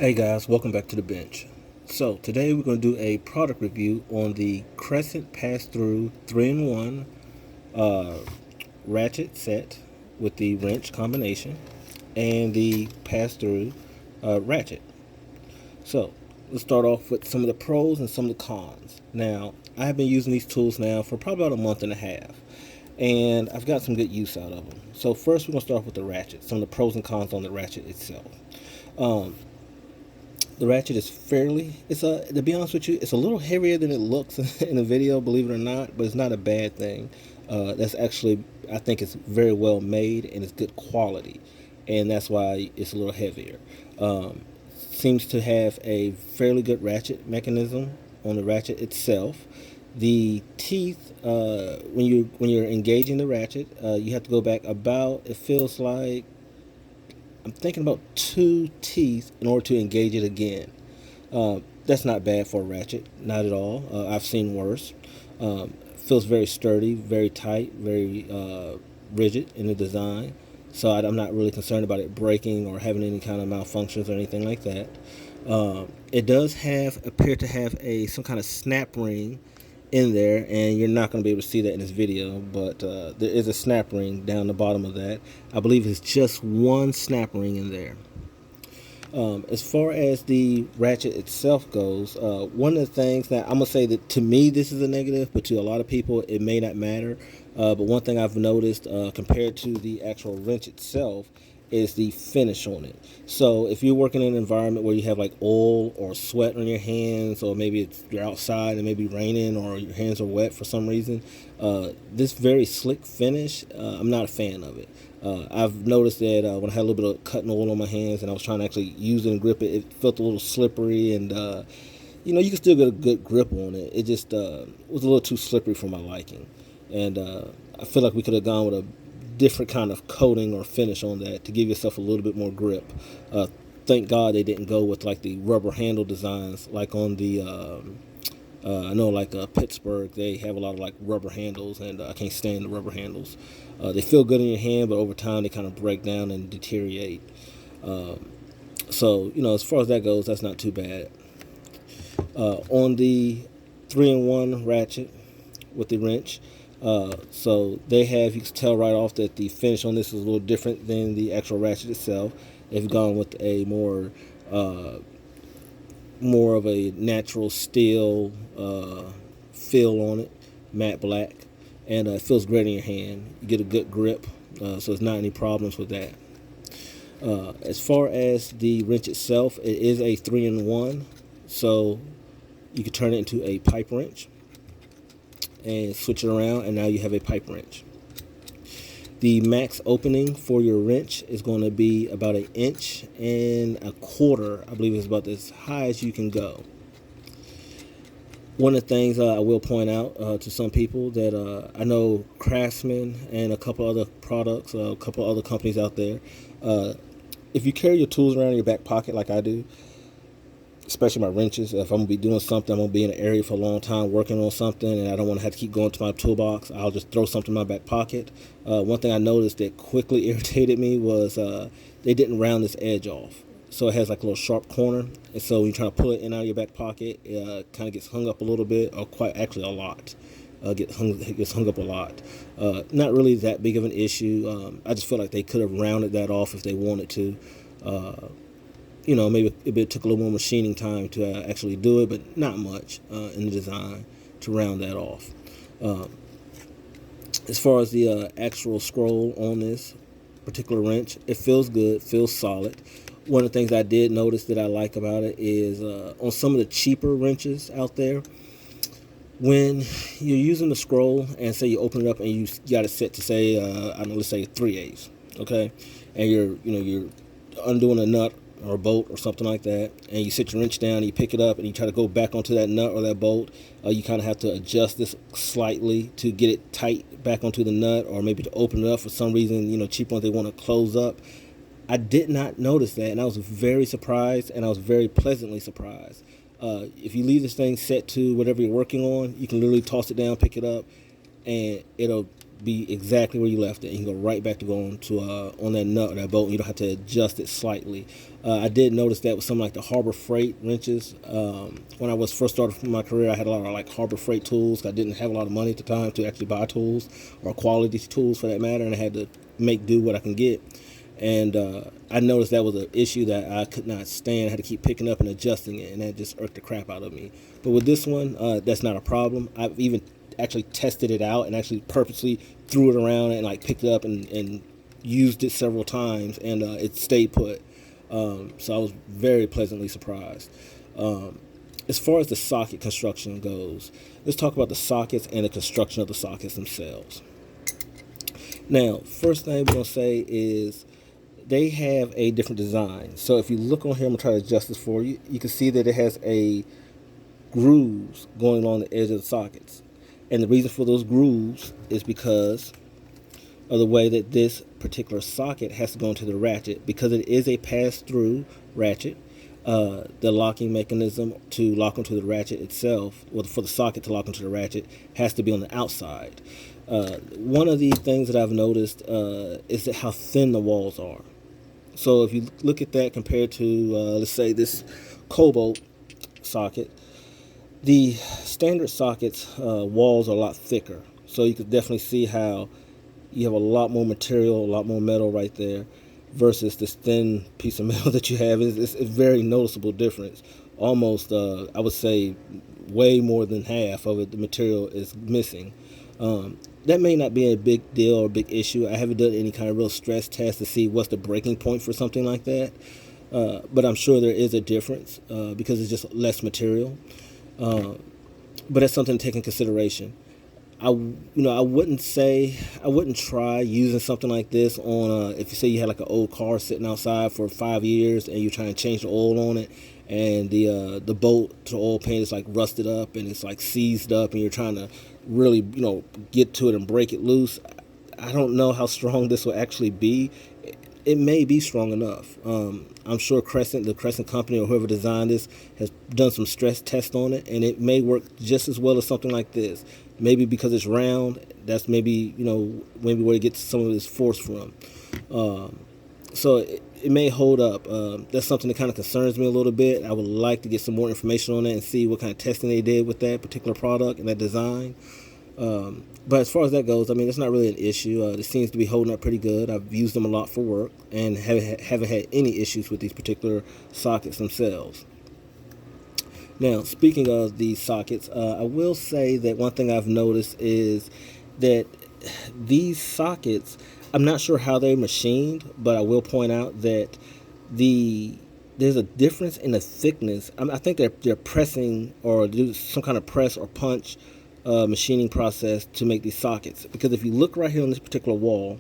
Hey guys, welcome back to the bench. So today we're going to do a product review on the Crescent pass-through 3-in-1 uh, ratchet set with the wrench combination and the pass-through ratchet. So let's start off with some of the pros and some of the cons. Now, I have been using these tools now for probably about a month and a half, and I've got some good use out of them. So first we're going to start off with the ratchet, some of the pros and cons on the ratchet itself. Um, the ratchet is to be honest with you, it's a little heavier than it looks in the video, believe it or not, but it's not a bad thing. That's actually, I think it's very well made and it's good quality, and that's why it's a little heavier. Um, Seems to have a fairly good ratchet mechanism on the ratchet itself. The teeth, when you're engaging the ratchet, you have to go back about, it feels like, I'm thinking about 2 teeth in order to engage it again. That's not bad for a ratchet, not at all. I've seen worse. Feels very sturdy, very tight, very rigid in the design. So I'm not really concerned about it breaking or having any kind of malfunctions or anything like that. It does appear to have some kind of snap ring in there, and you're not going to be able to see that in this video, but there is a snap ring down the bottom of that. I believe it's just one snap ring in there. As far as the ratchet itself goes, one of the things that I'm going to say that to me this is a negative, but to a lot of people it may not matter. But one thing I've noticed compared to the actual wrench itself is the finish on it. So if you're working in an environment where you have like oil or sweat on your hands, or maybe you're outside and maybe raining or your hands are wet for some reason, this very slick finish, I'm not a fan of it. I've noticed that when I had a little bit of cutting oil on my hands and I was trying to actually use it and grip it, it felt a little slippery, and you can still get a good grip on it. It just was a little too slippery for my liking, and I feel like we could have gone with a different kind of coating or finish on that to give yourself a little bit more grip. Thank God they didn't go with like the rubber handle designs like on the I know like Pittsburgh, they have a lot of like rubber handles, and I can't stand the rubber handles. They feel good in your hand, but over time they kind of break down and deteriorate. So as far as that goes, that's not too bad. On the 3-in-1 ratchet with the wrench, so you can tell right off that the finish on this is a little different than the actual ratchet itself. They've gone with a more of a natural steel feel on it, matte black, and it feels great in your hand. You get a good grip, so it's not any problems with that. As far as the wrench itself, it is a 3-in-1, so you can turn it into a pipe wrench and switch it around, and now you have a pipe wrench. The max opening for your wrench is going to be about 1.25 inches. I believe it's about as high as you can go. One of the things I will point out to some people that I know Craftsman and a couple other products, a couple other companies out there, if you carry your tools around in your back pocket like I do, especially my wrenches, if I'm going to be doing something, I'm going to be in an area for a long time working on something, and I don't want to have to keep going to my toolbox, I'll just throw something in my back pocket. One thing I noticed that quickly irritated me was they didn't round this edge off. So it has like a little sharp corner, and so when you're trying to pull it in out of your back pocket, it kind of gets hung up a little bit, or quite actually a lot. It gets hung up a lot. Not really that big of an issue. I just feel like they could have rounded that off if they wanted to. Maybe it took a little more machining time to actually do it, but not much in the design to round that off. As far as the actual scroll on this particular wrench, it feels good, feels solid. One of the things I did notice that I like about it is on some of the cheaper wrenches out there, when you're using the scroll and say you open it up and you got it set to say, let's say 3/8, okay, and you're undoing a nut or a bolt or something like that, and you sit your wrench down and you pick it up and you try to go back onto that nut or that bolt, you kind of have to adjust this slightly to get it tight back onto the nut, or maybe to open it up for some reason. Cheap ones, they want to close up. I did not notice that, and I was very surprised, and I was very pleasantly surprised. If you leave this thing set to whatever you're working on, you can literally toss it down, pick it up, and it'll be exactly where you left it. You can go right back to going to on that nut or that bolt, and you don't have to adjust it slightly. I did notice that with some like the Harbor Freight wrenches. When I was first started my career, I had a lot of like Harbor Freight tools. I didn't have a lot of money at the time to actually buy tools or quality tools for that matter, and I had to make do what I can get. And I noticed that was an issue that I could not stand. I had to keep picking up and adjusting it, and that just irked the crap out of me. But with this one, that's not a problem. I've even actually tested it out and actually purposely threw it around and like picked it up and used it several times, and it stayed put. So I was very pleasantly surprised. As far as the socket construction goes, let's talk about the sockets and the construction of the sockets themselves. Now, first thing we're going to say is they have a different design. So if you look on here, I'm going to try to adjust this for you. You can see that it has a grooves going along the edge of the sockets. And the reason for those grooves is because of the way that this particular socket has to go into the ratchet. Because it is a pass-through ratchet, the locking mechanism to lock onto the ratchet itself, or for the socket to lock onto the ratchet, has to be on the outside. One of the things that I've noticed is that how thin the walls are. So if you look at that compared to, let's say, this Cobalt socket, the standard socket's walls are a lot thicker. So you could definitely see how you have a lot more material, a lot more metal right there, versus this thin piece of metal that you have. It's a very noticeable difference. Almost, I would say, way more than half of it, the material is missing. That may not be a big deal or a big issue. I haven't done any kind of real stress test to see what's the breaking point for something like that. But I'm sure there is a difference because it's just less material. But that's something to take in consideration. I wouldn't try using something like this on if you say you had like an old car sitting outside for 5 years and you're trying to change the oil on it, and the bolt to oil pan is like rusted up and it's like seized up, and you're trying to really get to it and break it loose. I don't know how strong this will actually be. It may be strong enough. I'm sure the Crescent company or whoever designed this has done some stress tests on it, and it may work just as well as something like this. Maybe because it's round, that's maybe where it gets some of its force from. So it may hold up. That's something that kind of concerns me a little bit. I would like to get some more information on that and see what kind of testing they did with that particular product and that design. But as far as that goes, I mean, it's not really an issue. It seems to be holding up pretty good. I've used them a lot for work and haven't had any issues with these particular sockets themselves. Now, speaking of these sockets, I will say that one thing I've noticed is that these sockets, I'm not sure how they're machined, but I will point out that there's a difference in the thickness. I think they're pressing or do some kind of press or punch machining process to make these sockets. Because if you look right here on this particular wall,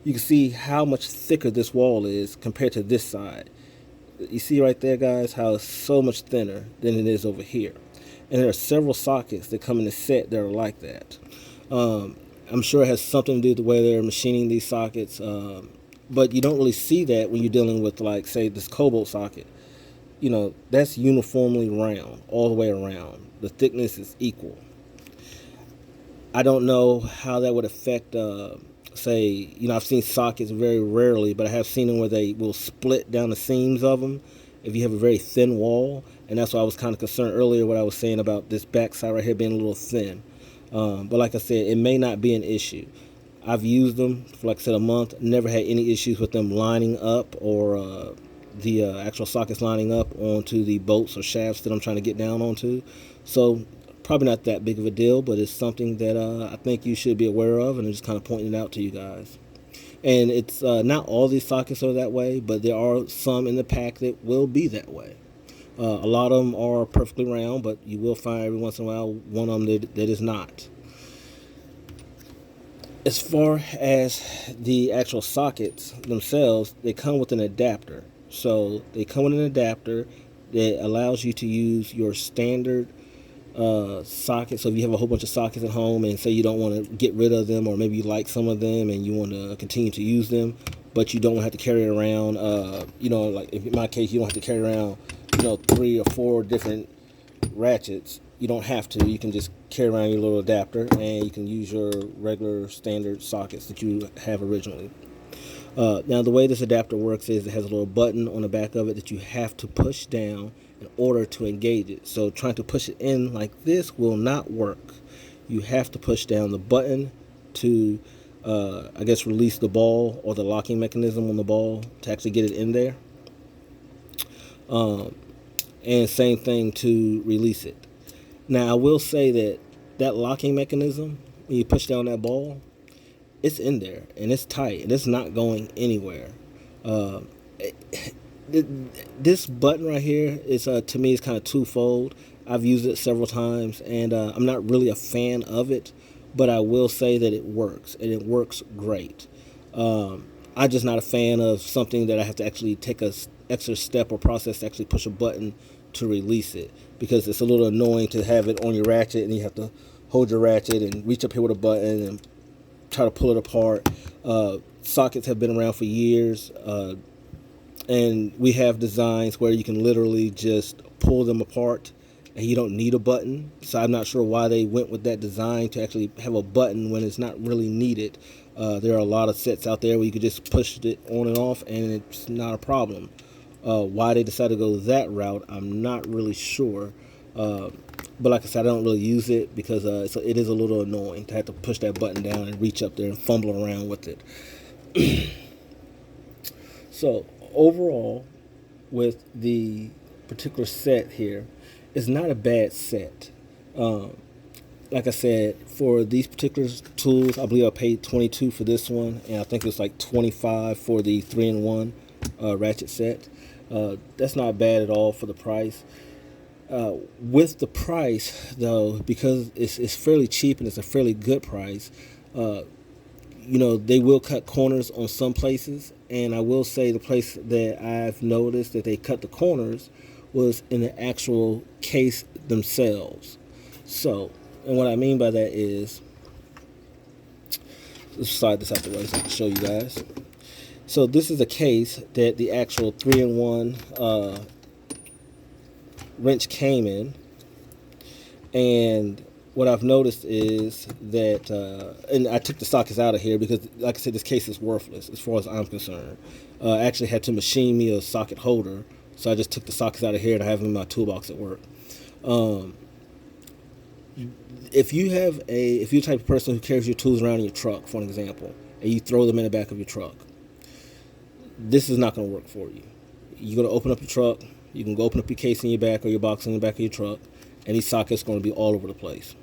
you can see how much thicker this wall is compared to this side. You see right there, guys, how it's so much thinner than it is over here. And there are several sockets that come in the set that are like that. I'm sure it has something to do with the way they're machining these sockets, but you don't really see that when you're dealing with, like, say, this Cobalt socket. That's uniformly round, all the way around. The thickness is equal. I don't know how that would affect, say, I've seen sockets very rarely, but I have seen them where they will split down the seams of them if you have a very thin wall. And that's why I was kind of concerned earlier what I was saying about this back side right here being a little thin. But like I said, it may not be an issue. I've used them for, like I said, a month. Never had any issues with them lining up or the actual sockets lining up onto the bolts or shafts that I'm trying to get down onto. So probably not that big of a deal, but it's something that I think you should be aware of, and I'm just kind of pointing it out to you guys. And it's not all these sockets are that way, but there are some in the pack that will be that way. A lot of them are perfectly round, but you will find every once in a while one of them that is not. As far as the actual sockets themselves, they come with an adapter. So they come with an adapter that allows you to use your standard socket. So if you have a whole bunch of sockets at home and say you don't want to get rid of them, or maybe you like some of them and you want to continue to use them, but you don't have to carry it around, like in my case, you don't have to carry around 3 or 4 different ratchets you don't have to. You can just carry around your little adapter, and you can use your regular standard sockets that you have originally. Now, the way this adapter works is it has a little button on the back of it that you have to push down in order to engage it. So trying to push it in like this will not work. You have to push down the button to, I guess, release the ball or the locking mechanism on the ball to actually get it in there. And same thing to release it. Now, I will say that that locking mechanism, when you push down that ball, it's in there and it's tight and it's not going anywhere. This button right here is, to me, is kind of twofold. I've used it several times, and I'm not really a fan of it, but I will say that it works, and it works great. I'm just not a fan of something that I have to actually take a extra step or process to actually push a button to release it, because it's a little annoying to have it on your ratchet and you have to hold your ratchet and reach up here with a button and try to pull it apart. Sockets have been around for years, and we have designs where you can literally just pull them apart and you don't need a button. So I'm not sure why they went with that design to actually have a button when it's not really needed. There are a lot of sets out there where you could just push it on and off and it's not a problem. Why they decided to go that route, I'm not really sure. But like I said, I don't really use it because it is a little annoying to have to push that button down and reach up there and fumble around with it. So overall, with the particular set here, it's not a bad set. Like I said, for these particular tools, I believe I paid $22 for this one, and I think it was like $25 for the 3-in-1 ratchet set. That's not bad at all for the price. With the price, though, because it's fairly cheap and it's a fairly good price, they will cut corners on some places. And I will say the place that I've noticed that they cut the corners was in the actual case themselves. So, and what I mean by that is, let's slide this out the way so I can show you guys. So this is a case that the actual 3-in-1 wrench came in, and what I've noticed is that, and I took the sockets out of here because, like I said, this case is worthless as far as I'm concerned. I actually had to machine me a socket holder, so I just took the sockets out of here and I have them in my toolbox at work. If you're the type of person who carries your tools around in your truck, for an example, and you throw them in the back of your truck, this is not going to work for you. You're going to open up your truck. You can go open up your case in your back or your box in the back of your truck, and these sockets are going to be all over the place.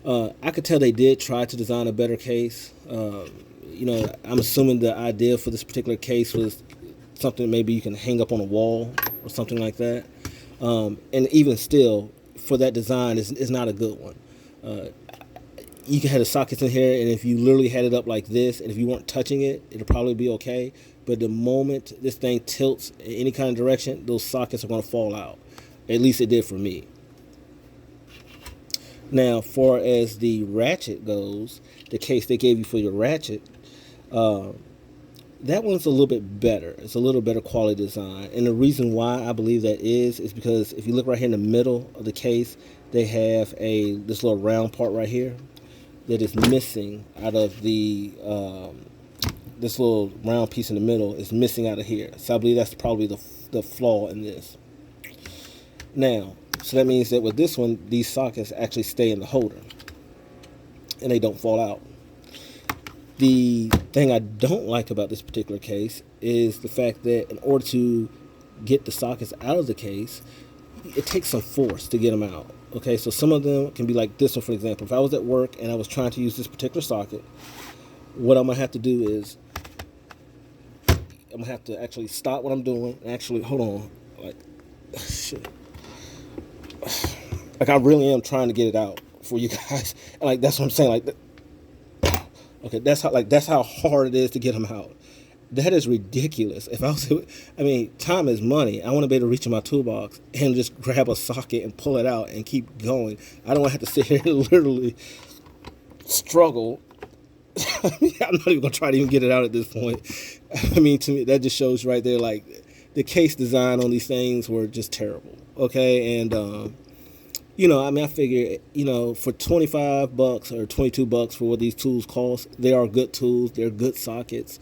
I could tell they did try to design a better case. I'm assuming the idea for this particular case was something maybe you can hang up on a wall or something like that. And even still, for that design, it's not a good one. You can have the sockets in here, and if you literally had it up like this, and if you weren't touching it, it'll probably be okay. But the moment this thing tilts in any kind of direction, those sockets are going to fall out. At least it did for me. Now, far as the ratchet goes, the case they gave you for your ratchet, that one's a little bit better. It's a little better quality design. And the reason why I believe that is because if you look right here in the middle of the case, they have this little round part right here that is missing out of the, this little round piece in the middle is missing out of here. So I believe that's probably the flaw in this. Now, so that means that with this one, these sockets actually stay in the holder and they don't fall out. The thing I don't like about this particular case is the fact that in order to get the sockets out of the case, it takes some force to get them out. Okay, so some of them can be like this one, for example. If I was at work and I was trying to use this particular socket, what I'm going to have to do is I'm going to have to actually stop what I'm doing and actually, hold on, like, shit. Like, I really am trying to get it out for you guys. And, like, that's what I'm saying. Like, okay, that's how hard it is to get them out. That is ridiculous. If I was, time is money. I want to be able to reach in my toolbox and just grab a socket and pull it out and keep going. I don't want to have to sit here and literally struggle. I'm not even going to try to even get it out at this point. To me, that just shows right there, like, the case design on these things were just terrible. Okay, and I mean, I figure, for 25 bucks or 22 bucks for what these tools cost, they are good tools. They're good sockets.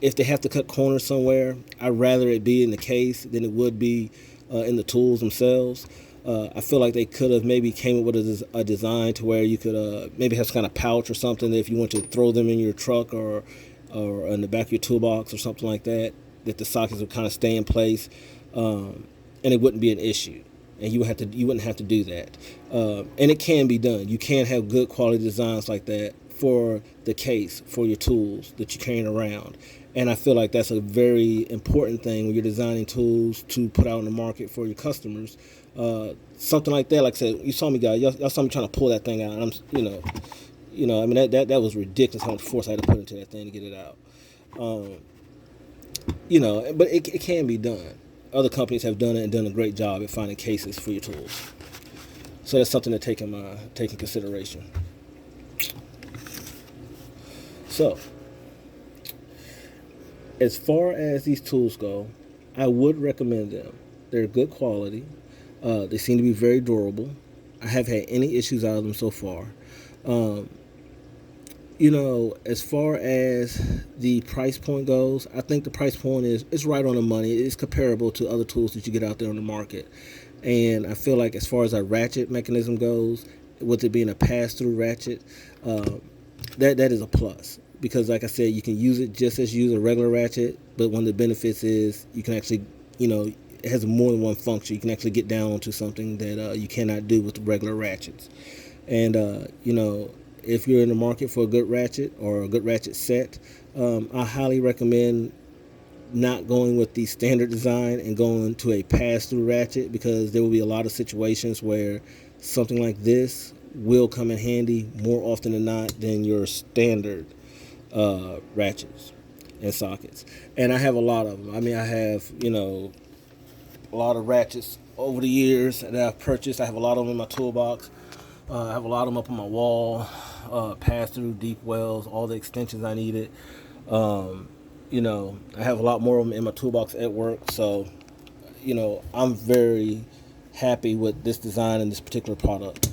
If they have to cut corners somewhere, I'd rather it be in the case than it would be in the tools themselves. I feel like they could have maybe came up with a design to where you could maybe have some kind of pouch or something that if you want to throw them in your truck or in the back of your toolbox or something like that, that the sockets would kind of stay in place, and it wouldn't be an issue, and you wouldn't have to do that. And it can be done. You can have good quality designs like that for the case for your tools that you're carrying around. And I feel like that's a very important thing when you're designing tools to put out in the market for your customers. Something like that, like I said, you saw me, guys. Y'all saw me trying to pull that thing out. And I mean, that was ridiculous how much force I had to put into that thing to get it out. But it can be done. Other companies have done it and done a great job at finding cases for your tools. So that's something to take in consideration. So, as far as these tools go, I would recommend them. They're good quality. They seem to be very durable. I haven't had any issues out of them so far. As far as the price point goes, I think the price point is right on the money. It's comparable to other tools that you get out there on the market. And I feel like as far as our ratchet mechanism goes, with it being a pass-through ratchet, that is a plus. Because like I said, you can use it just as you use a regular ratchet, but one of the benefits is you can actually, it has more than one function. You can actually get down to something that you cannot do with the regular ratchets. And, if you're in the market for a good ratchet or a good ratchet set, I highly recommend not going with the standard design and going to a pass-through ratchet, because there will be a lot of situations where something like this will come in handy more often than not than your standard ratchets and sockets. And I have a lot of them. I mean, I have, a lot of ratchets over the years that I've purchased. I have a lot of them in my toolbox. I have a lot of them up on my wall, pass through, deep wells, all the extensions I needed. I have a lot more of them in my toolbox at work. So, I'm very happy with this design and this particular product.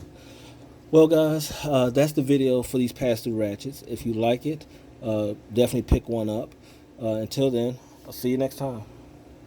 Well, guys, that's the video for these pass-through ratchets. If you like it, definitely pick one up. Until then, I'll see you next time.